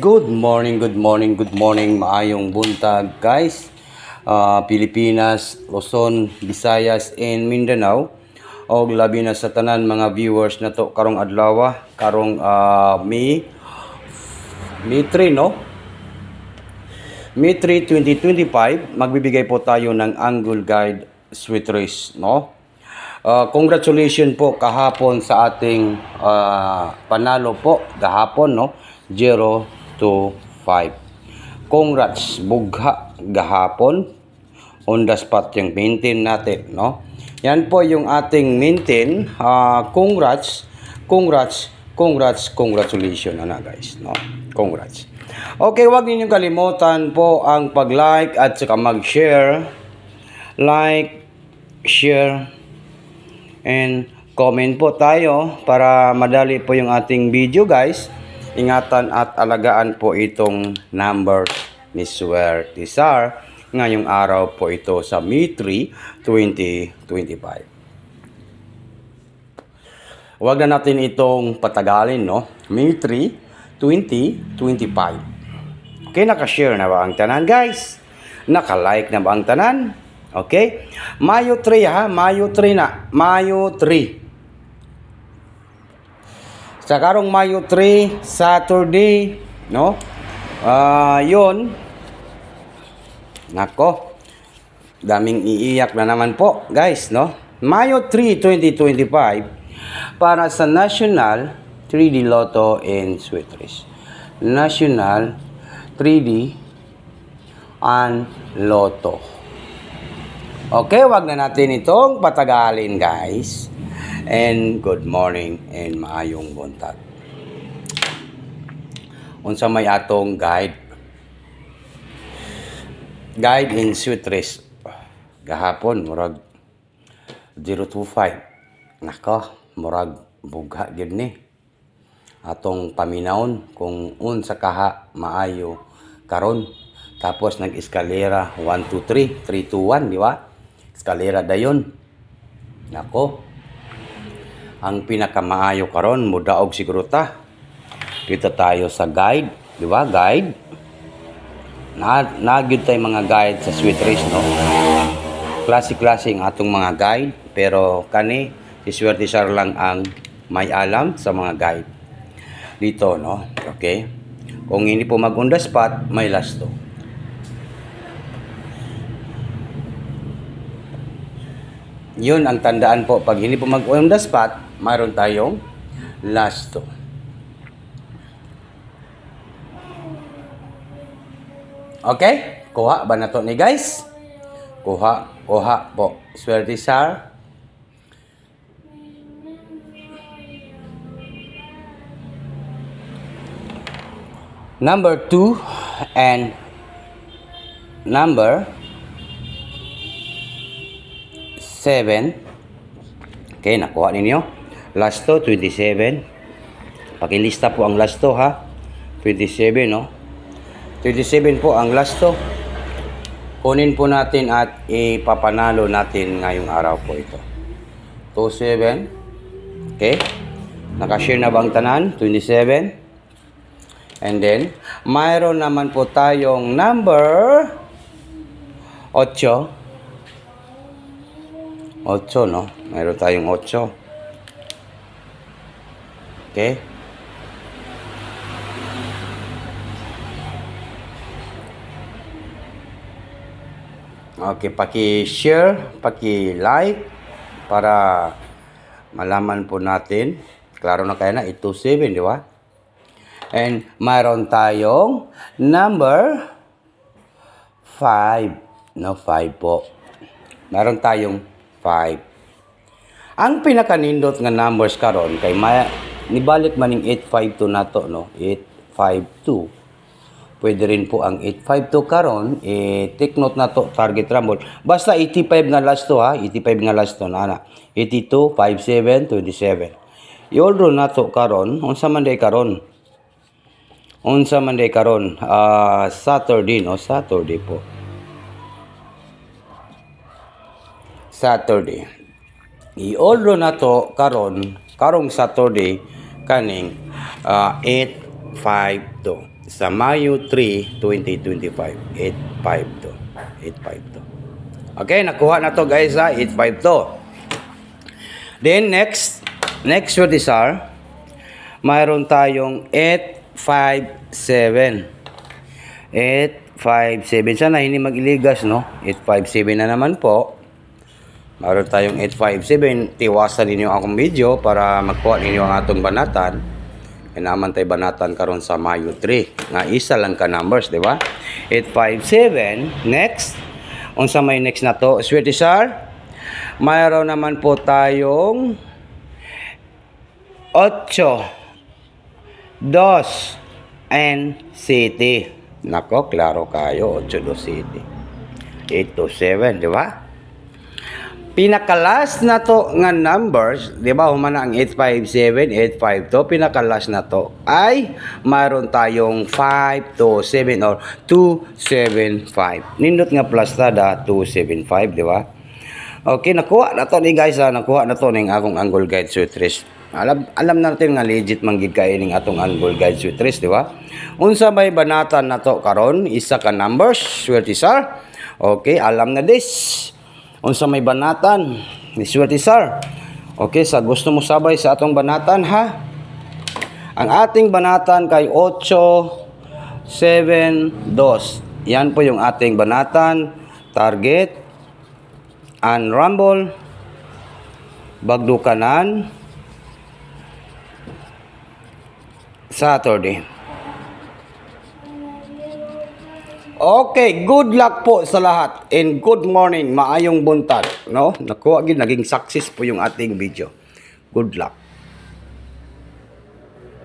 Good morning, good morning, good morning. Maayong buntag, guys. Pilipinas, Luzon, Visayas, and Mindanao. O labi na sa tanan mga viewers na to karong adlaw, karong May 3, no? May 3, 2025, magbibigay po tayo ng Angle Guide Sweet Race, no? Congratulations po kahapon sa ating panalo po kahapon, no? 0-5. Congrats, bugha gahapon. On the spot yung maintain natin, no? Yan po yung ating maintain. Congratulations na guys, no? Congrats. Okay, wag ninyong kalimutan po ang pag-like at saka mag-share. Like, share, and comment po tayo para madali po yung ating video, guys. Ingatan at alagaan po itong number ni Swerte Sar ngayong araw po ito sa May 3, 2025. Huwag na natin itong patagalin, no? May 3, 2025. Okay, nakashare na ba ang tanan, guys? Nakalike na ba ang tanan? Okay? Mayo 3 ha, Mayo 3 na. Mayo 3. Sa karong Mayo 3, Saturday, no? Yun. Nako. Daming iiyak na naman po, guys, no? Mayo 3, 2025 para sa National 3D Lotto and Sweet Race. National 3D and Lotto. Okay, wag na natin itong patagalin, guys. And good morning and maayong buntag. Unsa may atong guide in Sweet Race. Gahapon murag 025. Nako, murag bugha gyud ni. Atong paminawon kung unsa kaha maayo karon. Tapos nag-eskalera 1 2 3, 3 2 1, di ba? Eskalera dayon. Nako. Ang pinakamaayo karon mudaog siguro ta. Dito tayo sa guide, di ba? Guide. Nagyud tay mga guide sa Sweet Race, no? Klase-klase ang atong mga guide, pero kani si Swerte Sar lang ang may alam sa mga guide. Dito, no? Okay? Kung hindi po mag on the spot, may last to. Yun ang tandaan po. Pag hindi po mag on the spot, mayroon tayong last to. Okay? Kuha ba na to ni guys? Kuha po. Swerte Sar. Number 2 and number 7. Okay, nakuha ninyo. Last to, 27. Pakilista po ang last to, ha? 27, no? 27 po ang last to. Kunin po natin at ipapanalo natin ngayong araw po ito. 27. Okay? Nakashare na ba ang tanan? 27. And then, mayroon naman po tayong number 8. 8, no? Mayroon tayong 8. Okay? Okay, paki-share, paki-like para malaman po natin. Klaro na kaya na, 27, di ba? And mayroon tayong number 5. No, 5 po. Mayroon tayong 5. Ang pinakanindot nga numbers karon kay nibalik man ning 852 nato, no? 852. Pwede rin po ang 852 karon, take note na to, target rumble. Basta 85 nga last to, ha? 85 nga last to na. 82, 57, 27. I-order na to karon, unsa man day karon? Saturday, no? Saturday po. Saturday. I-order na to karong Saturday kaning 8 852. Sa Mayo 3, 2025. 852. 852. Okay, nakuha na to guys ha. 852. Then next Sweetisar, mayroon tayong 857. 857. Sana hindi mag-iligas, no? 857 na naman po. Mayroon tayong 857. Tiwasan ninyo akong video para magkuha ninyo ang atong banatan. Naman tayo banatan karon sa Mayo 3. Nga isa lang ka numbers, di ba? 857. Next. Unsa may next na to? Sweetisar. Mayroon naman po tayong 8, 2, and city. Nako, klaro kayo. 8, 2, city. 8 to 7, di ba? Pinakalas na to nga numbers, di ba? Humana ang 857, 852. Pinakalas na to ay mayroon tayong 5 to 7 or 275. Nindot nga plastada 275, di ba? Okay, nakuha na to ni guys ha. Nakuha na to ng akong Angle Guide Suitris. Alam natin nga legit manggid kay ning atong Angle Guide Suitris, di ba? Unsa may banatan na to karon? Isa ka numbers, Sweetisar. Okay, alam na this. Unsa may banatan ni Sweetisar. Okay, sa gusto mo sabay sa atong banatan ha. Ang ating banatan kay 8, 7, 2. Yan po yung ating banatan. Target and rumble, Bagdukanan, Saturday. Okay, good luck po sa lahat and good morning, maayong buntag, no? Nakuha gid naging success po yung ating video. Good luck.